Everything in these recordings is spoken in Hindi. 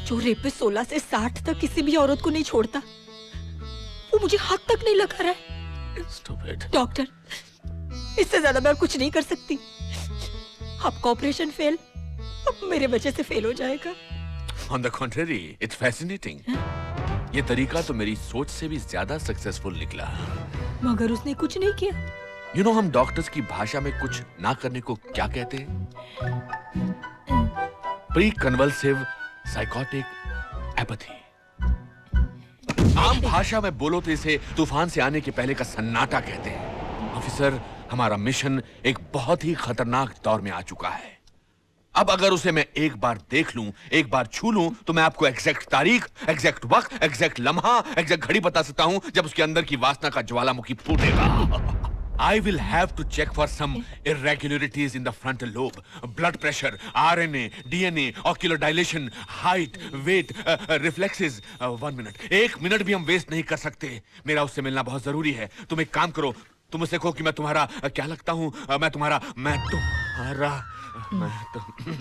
जो रेपिस्ट 16 से 60 तक किसी भी औरत को नहीं छोड़ता, वो मुझे हाथ तक नहीं लगा रहा है। Stupid. डॉक्टर, इससे ज्यादा मैं कुछ नहीं कर सकती। आपका ऑपरेशन फेल अब मेरे वजह से फेल हो जाएगा। On the contrary, it's fascinating. ये तरीका तो मेरी सोच से भी ज्यादा सक्सेसफुल निकला। मगर उसने कुछ नहीं किया। You know, हम डॉक्टर्स की भाषा में कुछ ना करने को क्या कहते हैं? Pre convulsive psychotic apathy. आम भाषा में बोलो तो इसे तूफान से आने के पहले का सन्नाटा कहते हैं। ऑफिसर, हमारा मिशन एक बहुत ही खतरनाक दौर में आ चुका है। अब अगर उसे मैं एक बार देख लूं, एक बार छू लूं, तो मैं आपको एग्जैक्ट तारीख, एग्जैक्ट वक्त, एग्जैक्ट लम्हा, एग्जैक्ट घड़ी बता सकता हूं जब उसके अंदर की वासना का ज्वालामुखी फूटेगा। I will have to check for some irregularities in the frontal lobe, blood pressure, RNA, DNA, ocular dilation, height, weight, reflexes. 1 minute. 1 minute भी हम वेस्ट नहीं कर सकते। मेरा उससे मिलना बहुत जरूरी है। तुम एक काम करो, तुम उससे कहो कि मैं तुम्हारा क्या लगता हूँ? मैं तुम्हारा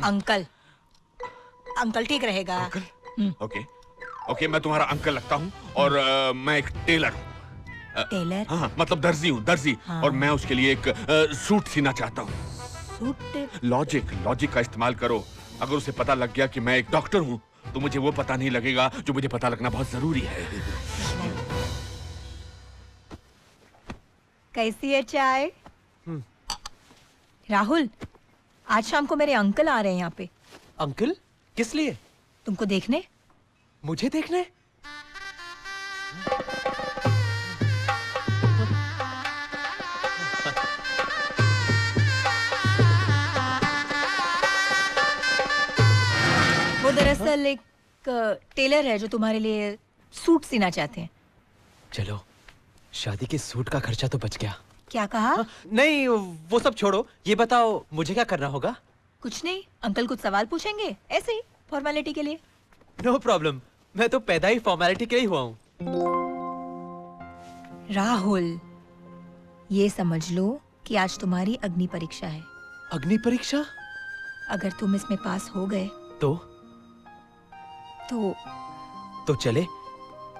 अंकल। अंकल ठीक रहेगा। अंकल? ओके, मैं तुम्हारा अंकल लगता हूँ और मैं एक टेलर हूँ। टेलर? हाँ, मतलब दर्जी। हाँ। और मैं उसके लिए एक सूट सीना चाहता हूँ। सूट? लॉजिक का इस्तेमाल करो। अगर उसे पता लग गया कि मैं एक डॉक्टर हूँ, तो मुझे वो पता नहीं लगेगा जो मुझे पता लगना बहुत जरूरी है। कैसी है चाय? राहुल, आज शाम को मेरे अंकल आ रहे हैं यहाँ पे। अंकल? किस लिए? तुमको देखने। मुझे देखने? वो दरअसल एक टेलर है जो तुम्हारे लिए सूट सीना चाहते हैं। चलो, शादी के सूट का खर्चा तो बच गया। क्या कहा? नहीं, वो सब छोड़ो, ये बताओ मुझे क्या करना होगा? कुछ नहीं, अंकल कुछ सवाल पूछेंगे, ऐसे ही फॉर्मेलिटी के लिए। नो प्रॉब्लम, मैं तो पैदा ही फॉर्मेलिटी के लिए हुआ हूँ। राहुल, ये समझ लो कि आज तुम्हारी अग्नि परीक्षा है। अग्नि परीक्षा? अगर तुम इसमें पास हो गए तो चले।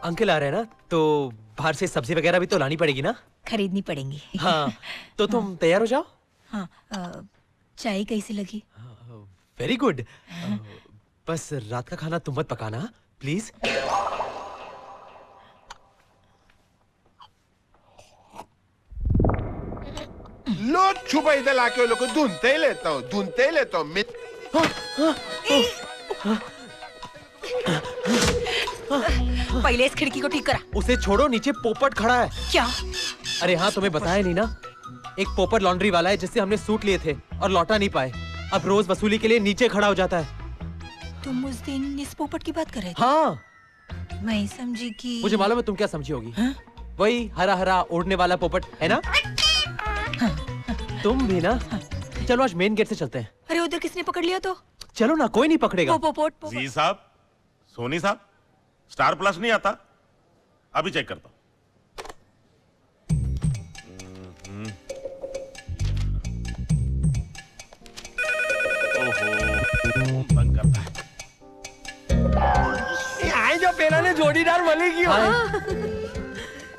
अंकल आ रहे हैं ना, तो बाहर से सब्जी वगैरह भी तो लानी पड़ेगी ना? खरीदनी पड़ेंगी। हाँ, तो तुम तैयार हो जाओ। हाँ, चाय कैसी लगी? Very good. बस रात का खाना तुम मत पकाना प्लीज। लो छुपा इधर लाके वो लोग को ढूंढते ही लेता हूँ। पहले इस खिड़की को ठीक करा। उसे छोड़ो, नीचे पोपट खड़ा है। क्या? अरे हाँ, तुम्हें बताया नहीं ना, एक पोपट लॉन्ड्री वाला है जिससे हमने सूट लिए थे और लौटा नहीं पाए। अब रोज वसूली के लिए नीचे खड़ा हो जाता है। तुम उस दिन इस पोपट की बात कर रहे थे? हाँ, मैं समझी कि। मुझे मालूम है तुम क्या समझी होगी। वही हरा हरा उड़ने वाला पोपट है ना? तुम भी ना। चलो आज मेन गेट से चलते हैं। अरे उधर किसने पकड़ लिया तो? चलो ना, कोई नहीं पकड़ेगा। पोपट। जी साहब, सोनी साहब, स्टार प्लस नहीं आता? अभी चेक करता हूं। ओहो, तंग करता है। ये जो पेला ने जोड़ीदार मिलेगी।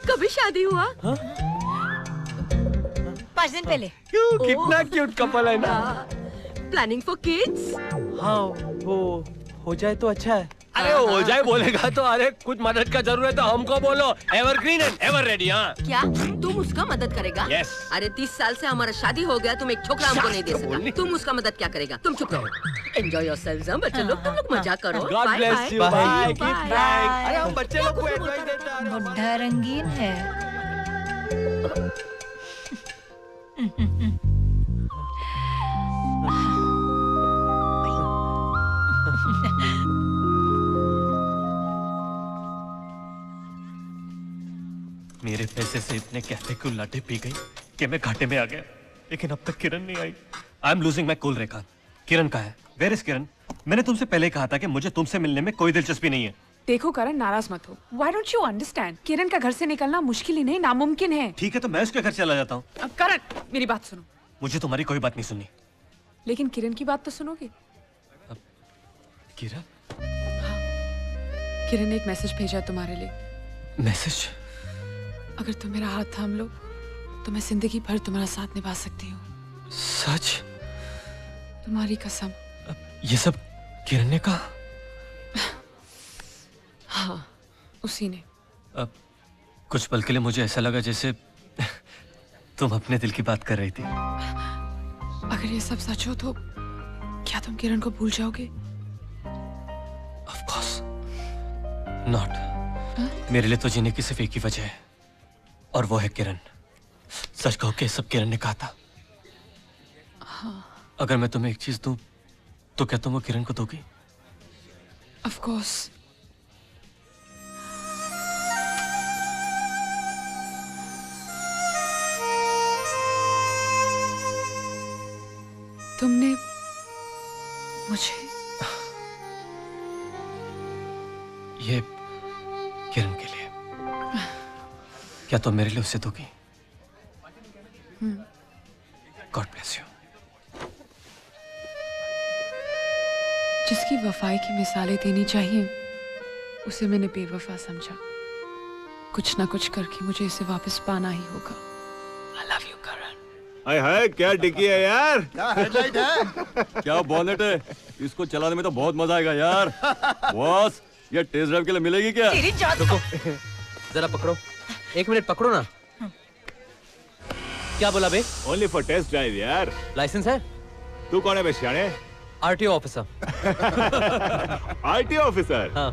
कभी शादी हुआ? 5 दिन पहले। क्यों, कितना क्यूट कपल है ना। Planning for kids? हाँ, वो हो जाए तो अच्छा है। अरे हो जाए बोलेगा तो अरे कुछ मदद का जरूरत है तो हमको बोलो। Evergreen and ever ready. हाँ, क्या तुम उसका मदद करेगा? Yes. अरे 30 साल से हमारा शादी हो गया, तुम एक छोकरा हमको नहीं दे सका, तुम उसका मदद क्या करेगा? तुम चुप रहो। एंजॉय योरसेल्व्स बच्चे लोग, तुम लोग मजा करो। God bless you. Bye. Keep flying. अरे हम बच्चे लोग को एडवाइस देते हैं। बुढ़ा रंगीन है। मेरे पैसे से इतने कैफे को लाटे पी गई कि मैं घाटे में आ गया, लेकिन अब तक किरण नहीं आई। I am losing my cool Rekha. Kiran कहाँ है? Where is Kiran? मैंने तुमसे पहले कहा था कि मुझे तुमसे मिलने में कोई दिलचस्पी नहीं है। देखो करण, नाराज मत हो। Why don't you understand? किरण का घर से निकलना मुश्किल ही नहीं, नामुमकिन है। ठीक है, तो मैं उसके घर चला जाता हूँ। करण, मेरी बात सुनो। मुझे तुम्हारी कोई बात नहीं सुननी। लेकिन किरण की बात तो सुनोगे। किरण? किरण ने एक मैसेज भेजा है तुम्हारे लिए। मैसेज? अगर तुम मेरा हाथ थाम लो तो मैं जिंदगी भर तुम्हारा साथ निभा सकती हूँ। सच? तुम्हारी कसम। ये सब किरण ने कहा? हाँ, उसी ने। अब कुछ पल के लिए मुझे ऐसा लगा जैसे तुम अपने दिल की बात कर रही थी। अगर ये सब सच हो तो क्या तुम किरण को भूल जाओगे? Of course not. मेरे लिए तो जीने की सिर्फ एक ही वजह है और वो है किरण। सच कहो कि सब किरण ने कहा था। हाँ। अगर मैं तुम्हें एक चीज दूं तो क्या तुम वो किरण को दोगी? Of course. तुमने मुझे ये किरण के लिए। क्या तुम मेरे लिए उसे दोगी? God bless you. जिसकी वफाई की मिसालें देनी चाहिए उसे मैंने बेवफा समझा। कुछ ना कुछ करके मुझे इसे वापस पाना ही होगा। I love you, Karan. हाय हाय, क्या डिक्की है यार। क्या हेडलाइट है? क्या बॉनेट है। इसको चलाने में तो बहुत मजा आएगा यार। बॉस, ये टेस्ट ड्राइव के लिए मिलेगी क्या? तेरी जान। रुको, जरा पकड़ो, 1 मिनट पकड़ो ना। क्या बोला बे? ओनली फॉर टेस्ट ड्राइव यार। लाइसेंस है? तू कौन है बे शाणे? RTO officer. RTO officer? हाँ।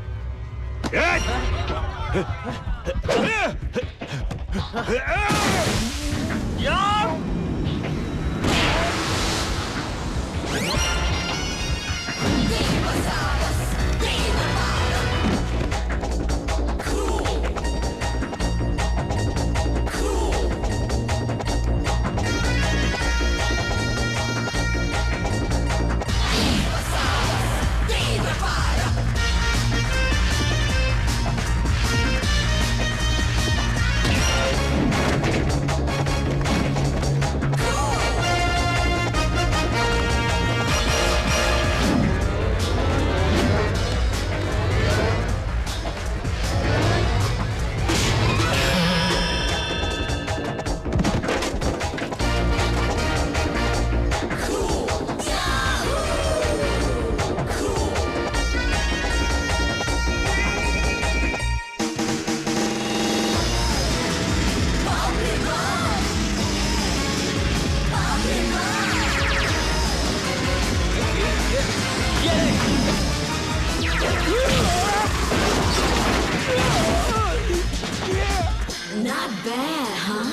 Not bad, huh?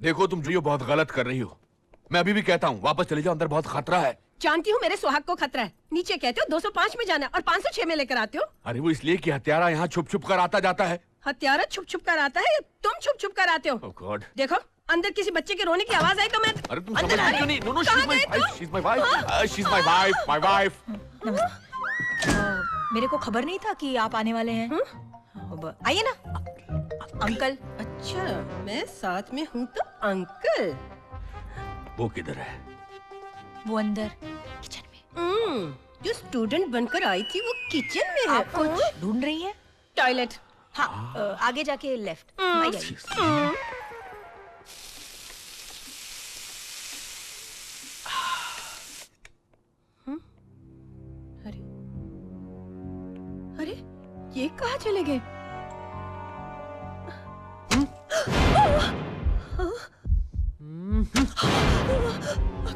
देखो तुम जो ये बहुत गलत कर रही हो। मैं अभी भी कहता हूँ वापस चले जाओ, अंदर बहुत खतरा है। जानती हूँ मेरे सुहाग को खतरा है। नीचे कहते हो 205 में जाना और 506 में लेकर आते हो। अरे वो इसलिए कि हत्यारा यहाँ छुप छुप कर आता जाता है। हत्यारा छुप छुप कर आता है या तुम छुप छुप कर आते हो? Oh God. देखो अंदर किसी बच्चे के रोने की आवाज आई तो मैं अरे तुम अंदर समझ आ रही क्यों नहीं? No, no, कहाँ she's my गए wife. तुम? She's my wife. She's my wife. My wife. मेरे को खबर नहीं था कि आप आने वाले हैं। अब आइए ना अंकल। अच्छा मैं साथ में हूँ तो अंकल। वो किधर है? वो अंदर किचन में। जो स्टूडेंट बनकर आई थी वो किचन में है। आप कुछ ढूंढ रही हैं? टॉयलेट। हाँ, आगे जाके लेफ्ट। आइए। अरे अरे ये कहाँ चले गए?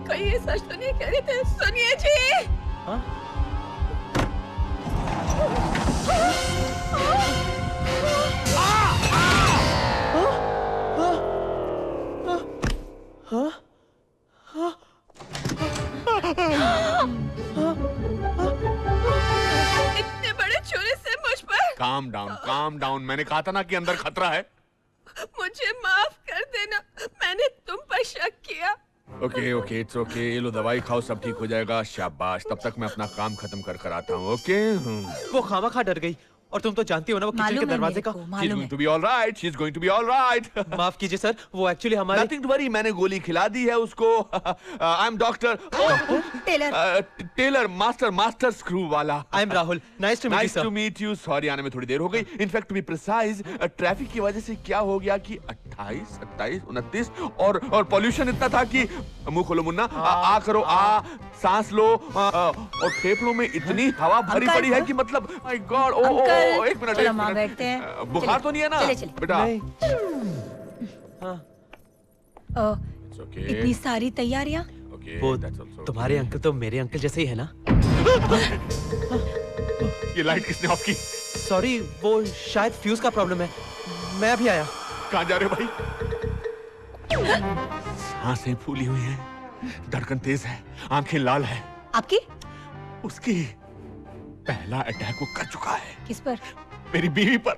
कहीं ये सच तो नहीं कह रहे थे? सुनिए जी। इतने बड़े छुरे से मुझ पर। Calm down. मैंने कहा था ना कि अंदर खतरा है। मुझे माफ कर देना, मैंने तुम पर शक किया। Okay it's okay. ये लो दवाई खाओ, सब ठीक हो जाएगा। शाबाश। तब तक मैं अपना काम खत्म कर आता हूँ। ओके। वो खामखा डर गई और तुम तो जानती हो ना वो किचन के दरवाजे का। She's going to be all right. She's going to be all right. माफ कीजिए सर, वो एक्चुअली हमारे Nothing to worry. मैंने गोली खिला दी है उसको. I'm doctor. Tailor master screw वाला. I'm Rahul. Nice to meet you, Nice sir. to meet you. Sorry आने में थोड़ी देर हो गई. In fact to be precise, traffic की वजह से क्या हो गया कि 28, 27, 29 और पॉल्यूशन इतना था कि मुंह खोलो मुन्ना. आ करो आ, सांस लो और फेफड़ों में इतनी हवा भरी पड़ी है कि मतलब माय गॉड. ओ एक मिनट. चलो माँ बैठते हैं. बुखार तो नहीं है ना बेटा? It's okay. इतनी सारी तैयारियां. Okay, वो that's also तुम्हारे अंकल तो मेरे अंकल जैसे ही है ना? ये लाइट किसने ऑफ की? सॉरी, वो शायद फ्यूज का प्रॉब्लम है. मैं अभी आया. कहाँ जा रहे हो भाई? सांसें फूली हुई हैं, धड़कन तेज है, आंखें लाल है. आपकी? उसकी पहला अटैक वो कर चुका है. किस पर? मेरी बीवी पर.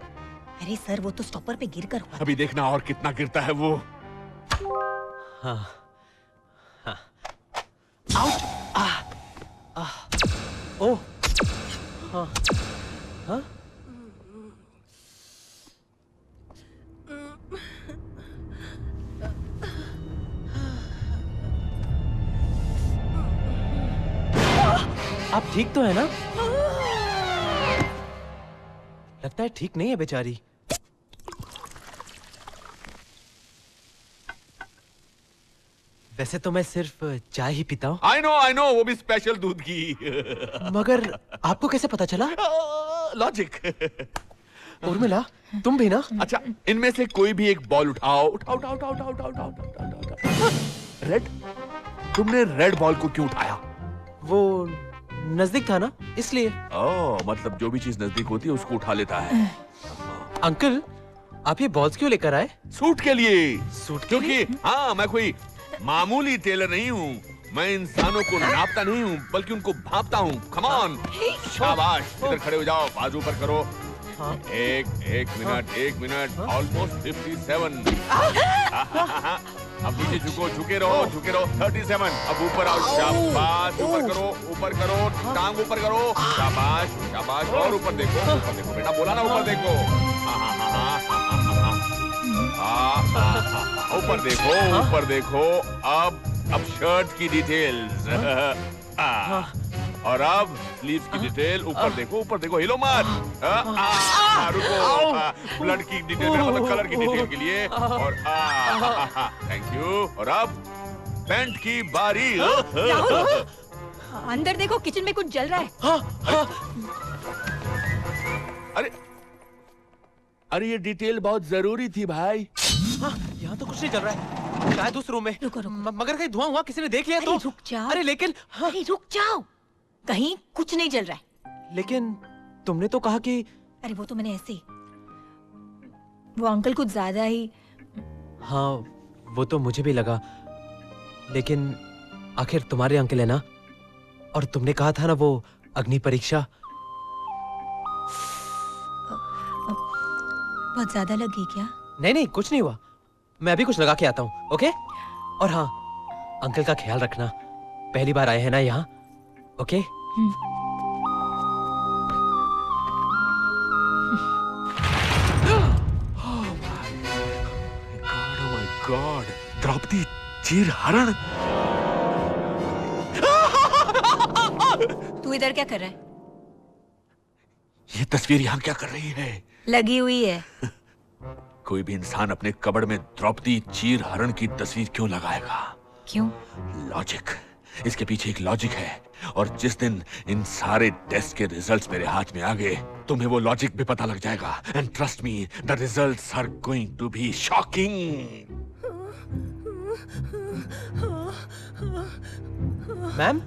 अरे सर, वो तो स्टॉपर पे गिरकर हुआ. अभी देखना और कितना गिरता है वो. हाँ. आउच. ओह. हाँ. हाँ. आप ठीक तो है ना? लगता है ठीक नहीं है बेचारी. वैसे तो मैं सिर्फ चाय ही पीता हूँ. I know, वो भी स्पेशल दूध की. मगर आपको कैसे पता चला? लॉजिक. उर्मिला, तुम भी ना? अच्छा, इनमें से कोई भी एक बॉल उठाओ. उठाओ. रेड. तुमने रेड बॉल को क्यों उठाया? वो नजदीक था ना, इसलिए. ओह, मतलब जो भी चीज नजदीक होती है उसको उठा लेता है. अंकल, आप ये बॉल्स क्यों लेकर आए? सूट के लिए. सूट के क्योंकि हाँ, मैं कोई मामूली टेलर नहीं हूँ. मैं इंसानों को नापता नहीं हूँ, बल्कि उनको भांपता हूँ. Come on. शाबाश. इधर खड़े हो जाओ, बाजू ऊपर करो. एक मिनट. ऑलमोस्ट 57. अब नीचे झुके रहो. 37. अब ऊपर आओ. शाबाश. ऊपर करो. टांग ऊपर करो. शाबाश. और ऊपर देखो बेटा. बोला ना ऊपर देखो. ऊपर देखो. अब शर्ट की डिटेल्स. और अब स्लीव्स की डिटेल. ऊपर देखो. हिलो मत. रुको. ब्लड की डिटेल, मतलब कलर की डिटेल के लिए. और थैंक यू. और अब पैंट की बारी. अंदर देखो, किचन में कुछ जल रहा है. अरे ये डिटेल बहुत जरूरी थी भाई. यहाँ तो कुछ नहीं चल रहा है. शायद उस रूम में. रुको. मगर कहीं धुआं हुआ, किसी ने देख लिया तो? रुक जाओ. अरे लेकिन अरे रुक जाओ, कहीं कुछ नहीं जल रहा है. लेकिन तुमने तो कहा कि. अरे वो तो मैंने ऐसे ही. वो अंकल कुछ ज्यादा ही. हाँ, वो तो मुझे भी लगा. लेकिन आखिर तुम्हारे अंकल है ना, और तुमने कहा था ना वो अग्नि परीक्षा. बहुत ज्यादा लगी क्या? नहीं, कुछ नहीं हुआ. मैं अभी कुछ लगा के आता हूँ. ओके? और हाँ, अंकल का ख्याल रखना. पहली बार आए हैं ना यहाँ. ओके? गॉड. द्रौपदी चीर हरण. तू इधर क्या कर रहा है? ये तस्वीर यहाँ क्या कर रही है? लगी हुई है. कोई भी इंसान अपने कबड़ में द्रौपदी चीर हरण की तस्वीर क्यों लगाएगा? क्यों? लॉजिक. इसके पीछे एक लॉजिक है. और जिस दिन इन सारे टेस्ट के रिजल्ट्स मेरे हाथ में आ गए, तुम्हें वो लॉजिक भी पता लग जाएगा. And trust me, the results are going to be shocking. Ma'am,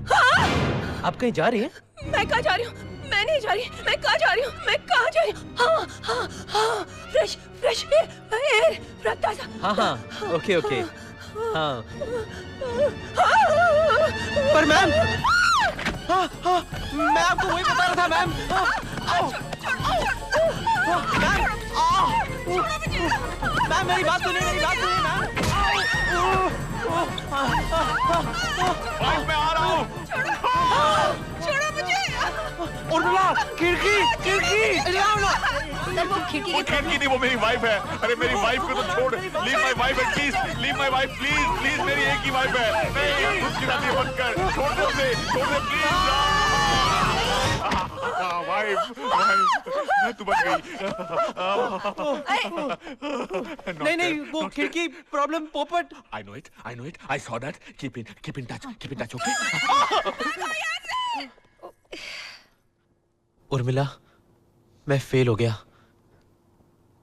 आप कहीं जा रही हैं? मैं कहाँ जा रही हूँ? मैं नहीं जा रही. मैं कहाँ जा रही हूँ? मैं कहाँ जा रही हूँ? हाँ. Fresh air. हाँ. ओके. हाँ. पर मैम, मैं आपको वही बता रहा था मैम. मैम, मेरी बात सुनिए मैम. मैं आ रहा हूँ. छोड़ो मुझे. उर्मिला, खिड़की, खिड़की। सर वो खिड़की वो खिड़की नहीं, वो मेरी वाइफ है। अरे मेरी वाइफ को तो छोड़, leave my wife please, leave my wife please, please मेरी एक ही वाइफ है। नहीं, उसकी शादी मत कर, छोड़ दे उसे, छोड़ दे प्लीज। वाइफ, तू बच गई। नहीं नहीं, वो खिड़की प्रॉब्लम पोपट। I know it, I saw that. Keep in touch, okay? Urmila, मैं फेल हो गया।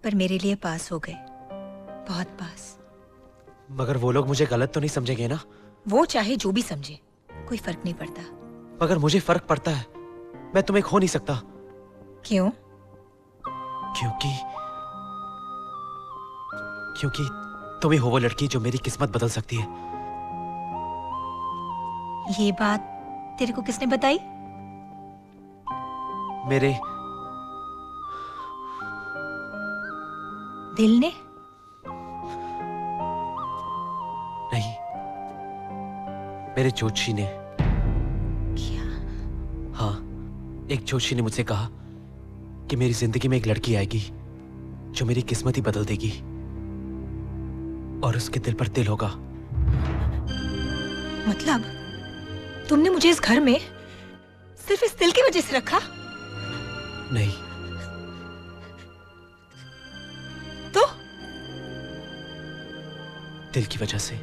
पर मेरे लिए पास हो गए, बहुत पास। मगर वो लोग मुझे गलत तो नहीं समझेंगे ना? वो चाहे जो भी समझे, कोई फर्क नहीं पड़ता। मगर मुझे फर्क पड़ता है। मैं तुम्हें खो नहीं सकता। क्यों? क्योंकि तुम ही हो वो लड़की जो मेरी किस्मत बदल सकती है। ये बात तेरे को किसने बताई? मेरे दिल ने? नहीं, मेरे ज्योतिषी ने। क्या? हाँ, एक ज्योतिषी ने मुझसे कहा कि मेरी जिंदगी में एक लड़की आएगी जो मेरी किस्मत ही बदल देगी और उसके दिल पर दिल होगा। मतलब तुमने मुझे इस घर में सिर्फ इस दिल की वजह से रखा? नहीं, तो दिल की वजह से।